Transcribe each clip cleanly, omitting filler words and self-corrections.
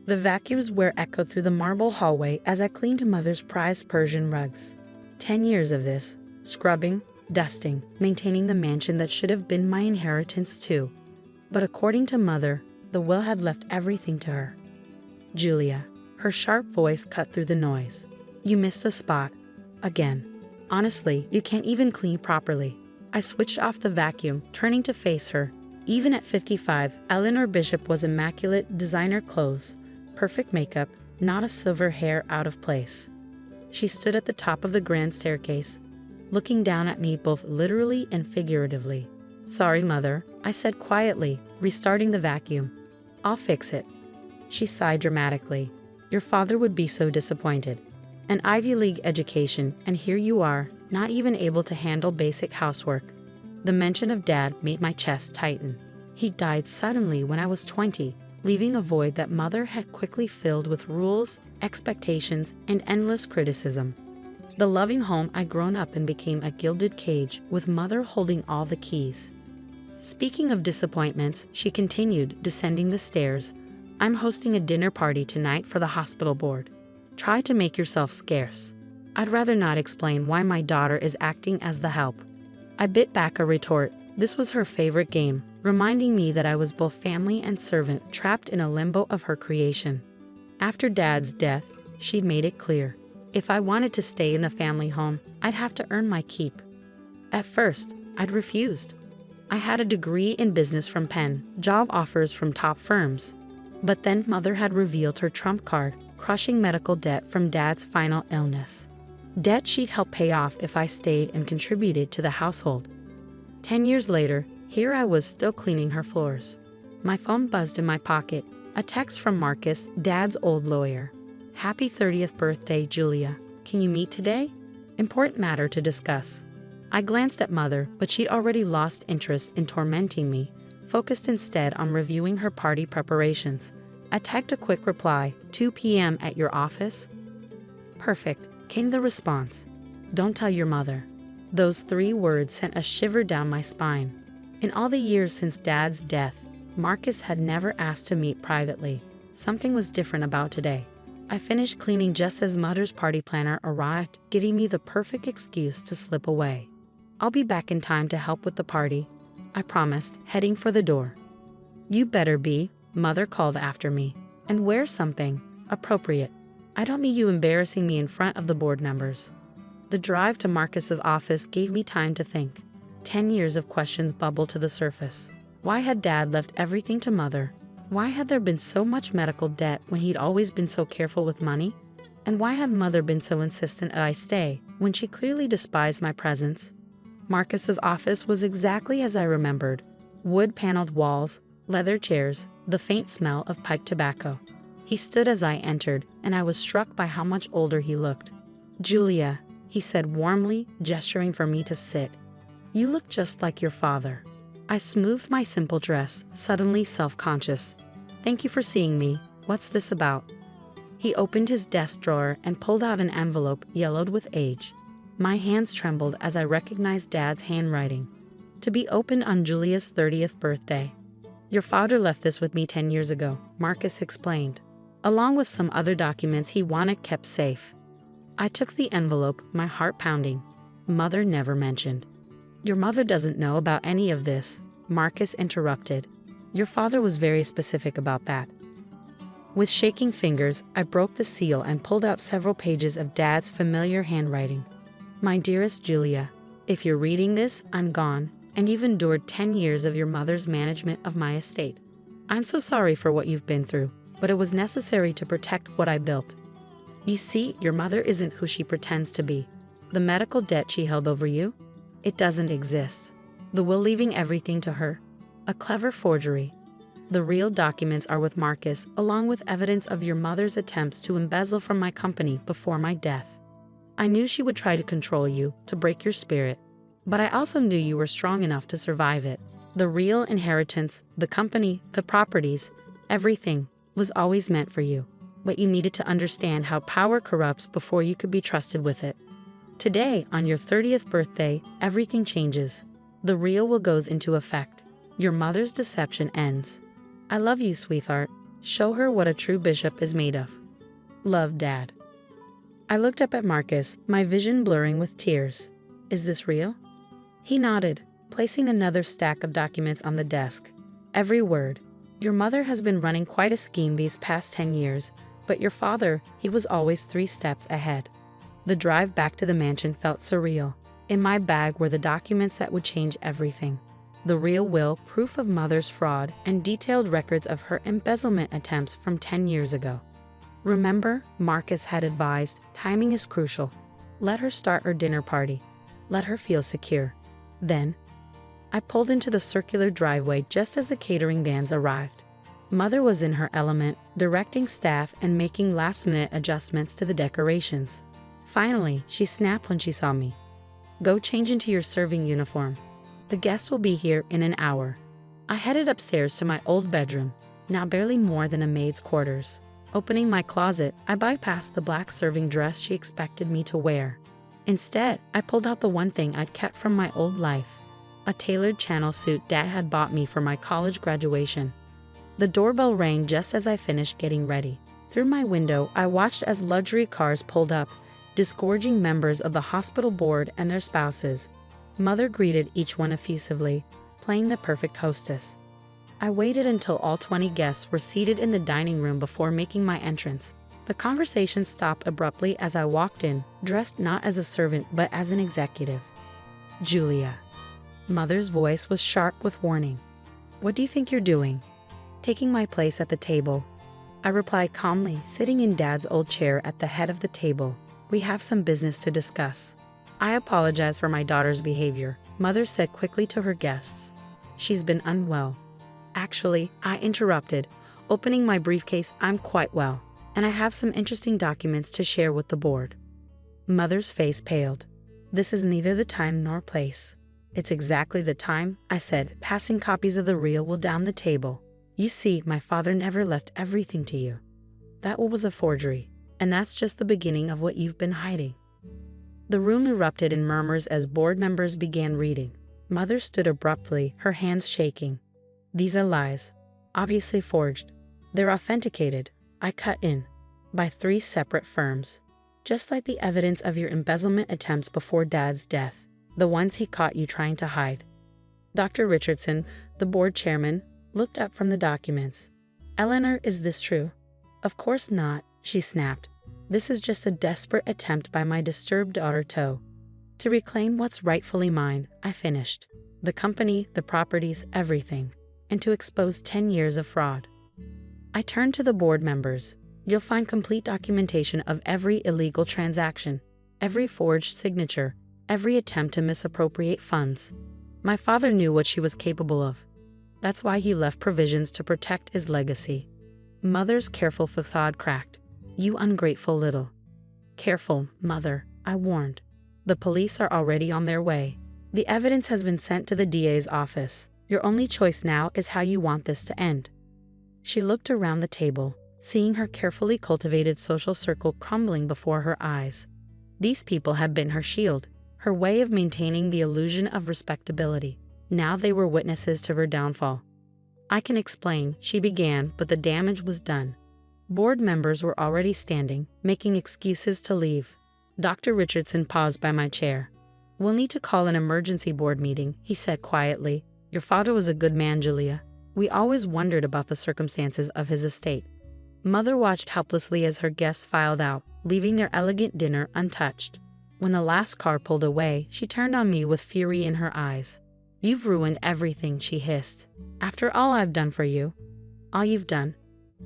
The vacuum's whir echoed through the marble hallway as I cleaned Mother's prized Persian rugs. 10 years of this. Scrubbing, dusting, maintaining the mansion that should have been my inheritance too. But according to Mother, the will had left everything to her. Julia, her sharp voice cut through the noise. You missed a spot. Again. Honestly, you can't even clean properly. I switched off the vacuum, turning to face her. Even at 55, Eleanor Bishop was immaculate, designer clothes, perfect makeup, not a silver hair out of place. She stood at the top of the grand staircase, looking down at me both literally and figuratively. Sorry, Mother, I said quietly, restarting the vacuum. I'll fix it. She sighed dramatically. Your father would be so disappointed. An Ivy League education, and here you are, not even able to handle basic housework. The mention of Dad made my chest tighten. He died suddenly when I was 20, leaving a void that Mother had quickly filled with rules, expectations, and endless criticism. The loving home I'd grown up in became a gilded cage, with Mother holding all the keys. Speaking of disappointments, she continued, descending the stairs. I'm hosting a dinner party tonight for the hospital board. Try to make yourself scarce. I'd rather not explain why my daughter is acting as the help. I bit back a retort. This was her favorite game, reminding me that I was both family and servant, trapped in a limbo of her creation. After Dad's death, she'd made it clear. If I wanted to stay in the family home, I'd have to earn my keep. At first, I'd refused. I had a degree in business from Penn, job offers from top firms. But then Mother had revealed her trump card, crushing medical debt from Dad's final illness. Debt she'd help pay off if I stayed and contributed to the household. 10 years later, here I was still cleaning her floors. My phone buzzed in my pocket, a text from Marcus, Dad's old lawyer. Happy 30th birthday, Julia. Can you meet today? Important matter to discuss. I glanced at Mother, but she'd already lost interest in tormenting me, focused instead on reviewing her party preparations. I typed a quick reply, 2 p.m. at your office? Perfect, came the response. Don't tell your mother. Those 3 words sent a shiver down my spine. In all the years since Dad's death, Marcus had never asked to meet privately. Something was different about today. I finished cleaning just as Mother's party planner arrived, giving me the perfect excuse to slip away. I'll be back in time to help with the party, I promised, heading for the door. You better be, Mother called after me. And wear something appropriate. I don't mean you embarrassing me in front of the board members. The drive to Marcus's office gave me time to think. 10 years of questions bubbled to the surface. Why had Dad left everything to Mother? Why had there been so much medical debt when he'd always been so careful with money? And why had Mother been so insistent that I stay when she clearly despised my presence? Marcus's office was exactly as I remembered. Wood-paneled walls, leather chairs, the faint smell of pipe tobacco. He stood as I entered, and I was struck by how much older he looked. Julia, he said warmly, gesturing for me to sit. You look just like your father. I smoothed my simple dress, suddenly self-conscious. Thank you for seeing me. What's this about? He opened his desk drawer and pulled out an envelope yellowed with age. My hands trembled as I recognized Dad's handwriting. To be opened on Julia's 30th birthday. Your father left this with me 10 years ago, Marcus explained, along with some other documents he wanted kept safe. I took the envelope, my heart pounding. Mother never mentioned. Your mother doesn't know about any of this, Marcus interrupted. Your father was very specific about that. With shaking fingers, I broke the seal and pulled out several pages of Dad's familiar handwriting. My dearest Julia, if you're reading this, I'm gone, and you've endured 10 years of your mother's management of my estate. I'm so sorry for what you've been through, but it was necessary to protect what I built. You see, your mother isn't who she pretends to be. The medical debt she held over you? It doesn't exist. The will leaving everything to her? A clever forgery. The real documents are with Marcus, along with evidence of your mother's attempts to embezzle from my company before my death. I knew she would try to control you, to break your spirit. But I also knew you were strong enough to survive it. The real inheritance, the company, the properties, everything was always meant for you. But you needed to understand how power corrupts before you could be trusted with it. Today, on your 30th birthday, everything changes. The real will goes into effect. Your mother's deception ends. I love you, sweetheart, Show her what a true bishop is made of. Love, Dad. I looked up at Marcus, my vision blurring with tears. Is this real? He nodded, placing another stack of documents on the desk. Every word. Your mother has been running quite a scheme these past 10 years, but your father, he was always 3 steps ahead. The drive back to the mansion felt surreal. In my bag were the documents that would change everything. The real will, proof of mother's fraud, and detailed records of her embezzlement attempts from 10 years ago. Remember, Marcus had advised, timing is crucial. Let her start her dinner party. Let her feel secure. Then, I pulled into the circular driveway just as the catering vans arrived. Mother was in her element, directing staff and making last-minute adjustments to the decorations. Finally, she snapped when she saw me. Go change into your serving uniform. The guests will be here in an hour. I headed upstairs to my old bedroom, now barely more than a maid's quarters. Opening my closet, I bypassed the black serving dress she expected me to wear. Instead, I pulled out the one thing I'd kept from my old life, a tailored Channel suit Dad had bought me for my college graduation. The doorbell rang just as I finished getting ready. Through my window, I watched as luxury cars pulled up, disgorging members of the hospital board and their spouses. Mother greeted each one effusively, playing the perfect hostess. I waited until all 20 guests were seated in the dining room before making my entrance. The conversation stopped abruptly as I walked in, dressed not as a servant but as an executive. Julia. Mother's voice was sharp with warning. What do you think you're doing? Taking my place at the table. I replied calmly, sitting in Dad's old chair at the head of the table. We have some business to discuss. I apologize for my daughter's behavior, Mother said quickly to her guests. She's been unwell. Actually, I interrupted, opening my briefcase. I'm quite well, and I have some interesting documents to share with the board. Mother's face paled. This is neither the time nor place. It's exactly the time, I said, passing copies of the real will down the table. You see, my father never left everything to you. That was a forgery, and that's just the beginning of what you've been hiding. The room erupted in murmurs as board members began reading. Mother stood abruptly, her hands shaking. These are lies, obviously forged. They're authenticated, I cut in, by 3 separate firms. Just like the evidence of your embezzlement attempts before Dad's death, the ones he caught you trying to hide. Dr. Richardson, the board chairman, looked up from the documents. Eleanor, is this true? Of course not, she snapped. This is just a desperate attempt by my disturbed daughter to reclaim what's rightfully mine, I finished. The company, the properties, everything. And to expose 10 years of fraud. I turned to the board members. You'll find complete documentation of every illegal transaction, every forged signature, every attempt to misappropriate funds. My father knew what she was capable of. That's why he left provisions to protect his legacy. Mother's careful facade cracked. You ungrateful little. Careful, Mother, I warned. The police are already on their way. The evidence has been sent to the DA's office. Your only choice now is how you want this to end. She looked around the table, seeing her carefully cultivated social circle crumbling before her eyes. These people had been her shield, her way of maintaining the illusion of respectability. Now they were witnesses to her downfall. I can explain, she began, but the damage was done. Board members were already standing, making excuses to leave. Dr. Richardson paused by my chair. We'll need to call an emergency board meeting, he said quietly. Your father was a good man, Julia. We always wondered about the circumstances of his estate. Mother watched helplessly as her guests filed out, leaving their elegant dinner untouched. When the last car pulled away, she turned on me with fury in her eyes. You've ruined everything, she hissed. After all I've done for you. All you've done.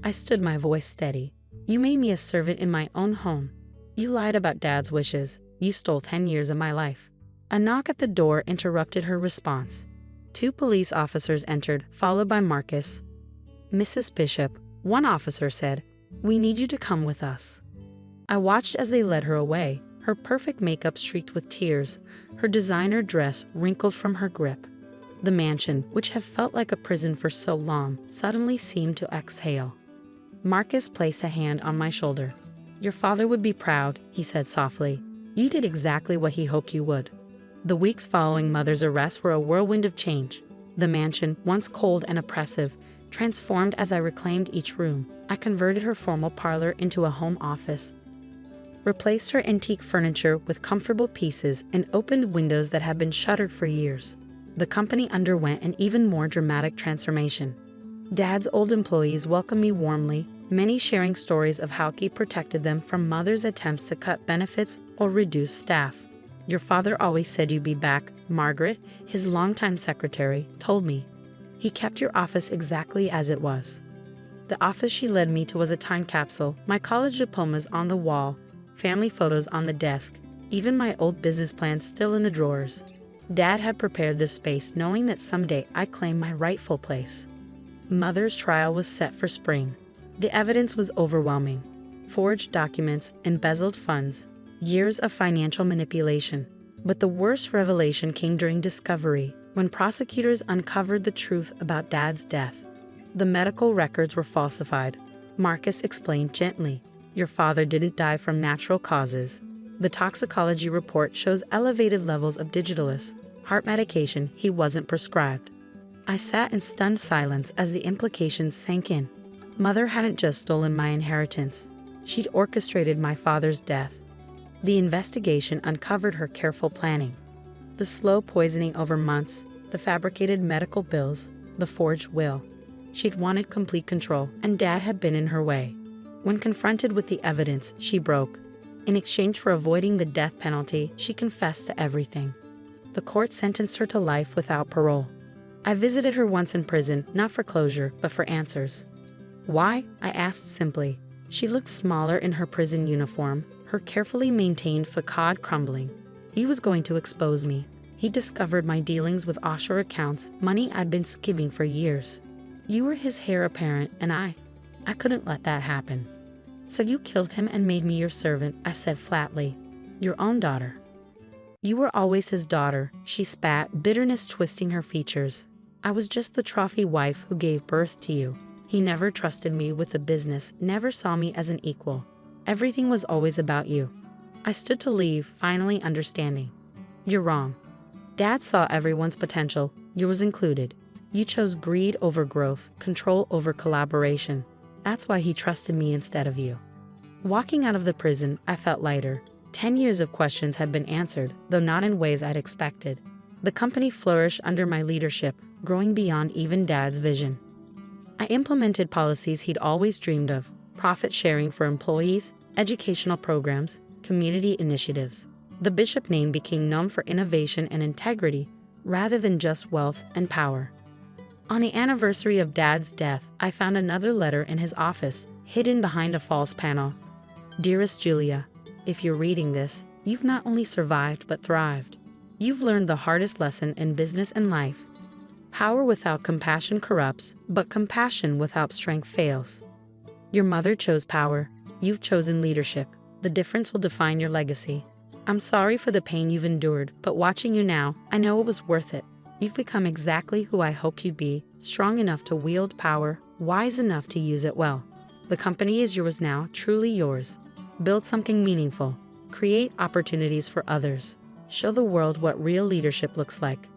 I stood, my voice steady. You made me a servant in my own home. You lied about Dad's wishes. You stole 10 years of my life. A knock at the door interrupted her response. 2 police officers entered, followed by Marcus. Mrs. Bishop, one officer said, we need you to come with us. I watched as they led her away, her perfect makeup streaked with tears, her designer dress wrinkled from her grip. The mansion, which had felt like a prison for so long, suddenly seemed to exhale. Marcus placed a hand on my shoulder. Your father would be proud, he said softly. You did exactly what he hoped you would. The weeks following Mother's arrest were a whirlwind of change. The mansion, once cold and oppressive, Transformed as I reclaimed each room, I converted her formal parlor into a home office, replaced her antique furniture with comfortable pieces, and opened windows that had been shuttered for years. The company underwent an even more dramatic transformation. Dad's old employees welcomed me warmly, many sharing stories of how he protected them from Mother's attempts to cut benefits or reduce staff. "Your father always said you'd be back," Margaret, his longtime secretary, told me. "He kept your office exactly as it was." The office she led me to was a time capsule, my college diplomas on the wall, family photos on the desk, even my old business plans still in the drawers. Dad had prepared this space knowing that someday I'd claim my rightful place. Mother's trial was set for spring. The evidence was overwhelming. Forged documents, embezzled funds, years of financial manipulation. But the worst revelation came during discovery, when prosecutors uncovered the truth about Dad's death. The medical records were falsified. Marcus explained gently, "Your father didn't die from natural causes. The toxicology report shows elevated levels of digitalis, heart medication he wasn't prescribed." I sat in stunned silence as the implications sank in. Mother hadn't just stolen my inheritance. She'd orchestrated my father's death. The investigation uncovered her careful planning. The slow poisoning over months, the fabricated medical bills, the forged will. She'd wanted complete control, and Dad had been in her way. When confronted with the evidence, she broke. In exchange for avoiding the death penalty, she confessed to everything. The court sentenced her to life without parole. I visited her once in prison, not for closure, but for answers. "Why?" I asked simply. She looked smaller in her prison uniform, her carefully maintained facade crumbling. "He was going to expose me. He discovered my dealings with offshore accounts, money I'd been skimming for years. You were his heir apparent, and I couldn't let that happen. So you killed him and made me your servant," I said flatly. "Your own daughter." "You were always his daughter," she spat, bitterness twisting her features. "I was just the trophy wife who gave birth to you. He never trusted me with the business, never saw me as an equal. Everything was always about you." I stood to leave, finally understanding. "You're wrong. Dad saw everyone's potential, yours included. You chose greed over growth, control over collaboration. That's why he trusted me instead of you." Walking out of the prison, I felt lighter. 10 years of questions had been answered, though not in ways I'd expected. The company flourished under my leadership, growing beyond even Dad's vision. I implemented policies he'd always dreamed of: profit sharing for employees, educational programs, community initiatives. The Bishop name became known for innovation and integrity, rather than just wealth and power. On the anniversary of Dad's death, I found another letter in his office, hidden behind a false panel. "Dearest Julia, if you're reading this, you've not only survived but thrived. You've learned the hardest lesson in business and life. Power without compassion corrupts, but compassion without strength fails. Your mother chose power. You've chosen leadership. The difference will define your legacy. I'm sorry for the pain you've endured, but watching you now, I know it was worth it. You've become exactly who I hoped you'd be, strong enough to wield power, wise enough to use it well. The company is yours now, truly yours. Build something meaningful. Create opportunities for others. Show the world what real leadership looks like.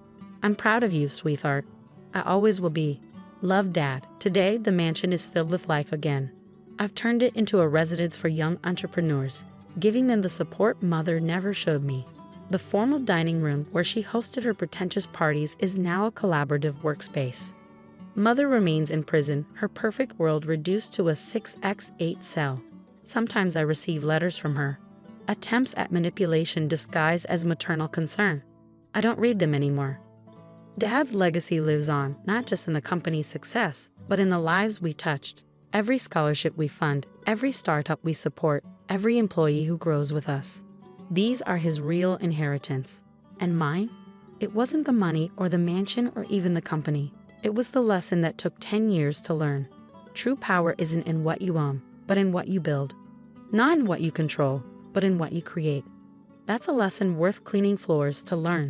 I'm proud of you, sweetheart. I always will be. Love, Dad." Today, the mansion is filled with life again. I've turned it into a residence for young entrepreneurs, giving them the support Mother never showed me. The formal dining room where she hosted her pretentious parties is now a collaborative workspace. Mother remains in prison, her perfect world reduced to a 6x8 cell. Sometimes I receive letters from her. Attempts at manipulation disguised as maternal concern. I don't read them anymore. Dad's legacy lives on, not just in the company's success, but in the lives we touched. Every scholarship we fund, every startup we support, every employee who grows with us. These are his real inheritance. And mine? It wasn't the money or the mansion or even the company. It was the lesson that took 10 years to learn. True power isn't in what you own, but in what you build. Not in what you control, but in what you create. That's a lesson worth cleaning floors to learn.